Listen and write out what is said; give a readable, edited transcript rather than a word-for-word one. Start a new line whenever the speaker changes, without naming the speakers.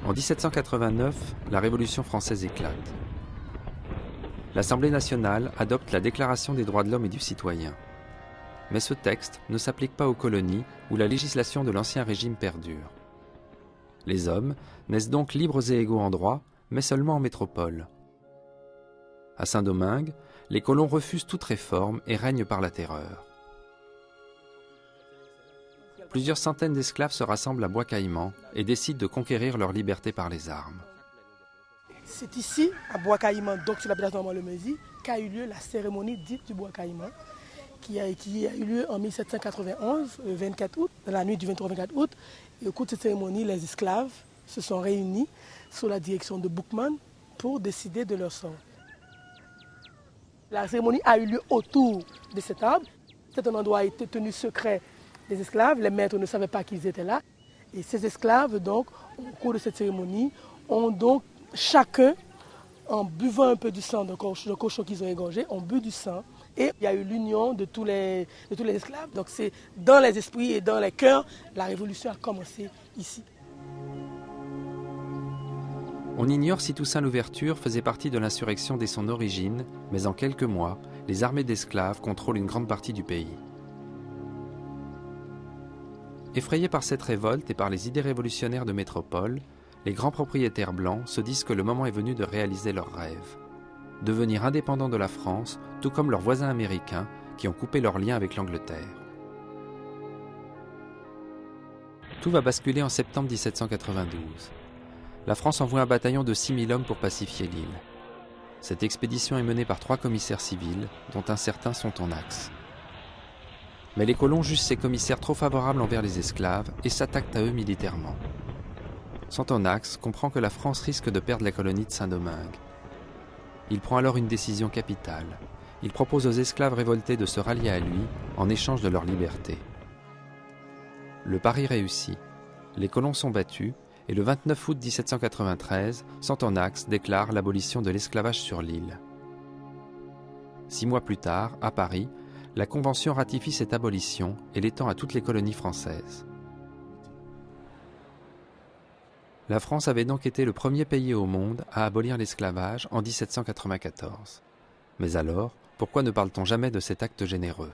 En 1789, la Révolution française éclate. L'Assemblée nationale adopte la Déclaration des droits de l'homme et du citoyen. Mais ce texte ne s'applique pas aux colonies où la législation de l'Ancien Régime perdure. Les hommes naissent donc libres et égaux en droit, mais seulement en métropole. À Saint-Domingue, les colons refusent toute réforme et règnent par la terreur. Plusieurs centaines d'esclaves se rassemblent à Bois-Caïman et décident de conquérir leur liberté par les armes.
C'est ici, à Bois-Caïman, donc sur la plage Normand-le-Mézy, qu'a eu lieu la cérémonie dite du Bois-Caïman, qui a eu lieu en 1791, le 24 août, dans la nuit du 23 au 24 août. Et au cours de cette cérémonie, les esclaves se sont réunis sous la direction de Boukman pour décider de leur sort. La cérémonie a eu lieu autour de cet arbre. Cet endroit a été tenu secret des esclaves. Les maîtres ne savaient pas qu'ils étaient là. Et ces esclaves, donc, au cours de cette cérémonie, ont donc chacun, en buvant un peu du sang de cochon qu'ils ont égorgé, ont bu du sang. Et il y a eu l'union de tous les esclaves. Donc c'est dans les esprits et dans les cœurs, la révolution a commencé ici.
On ignore si Toussaint Louverture faisait partie de l'insurrection dès son origine, mais en quelques mois, les armées d'esclaves contrôlent une grande partie du pays. Effrayés par cette révolte et par les idées révolutionnaires de métropole, les grands propriétaires blancs se disent que le moment est venu de réaliser leurs rêves. Devenir indépendants de la France, tout comme leurs voisins américains qui ont coupé leurs liens avec l'Angleterre. Tout va basculer en septembre 1792. La France envoie un bataillon de 6000 hommes pour pacifier l'île. Cette expédition est menée par 3 commissaires civils, dont un certain Sontenax. Mais les colons jugent ces commissaires trop favorables envers les esclaves et s'attaquent à eux militairement. Sontenax comprend que la France risque de perdre la colonie de Saint-Domingue. Il prend alors une décision capitale. Il propose aux esclaves révoltés de se rallier à lui en échange de leur liberté. Le pari réussit. Les colons sont battus et le 29 août 1793, Sontenax déclare l'abolition de l'esclavage sur l'île. 6 mois plus tard, à Paris, la Convention ratifie cette abolition et l'étend à toutes les colonies françaises. La France avait donc été le premier pays au monde à abolir l'esclavage en 1794. Mais alors, pourquoi ne parle-t-on jamais de cet acte généreux ?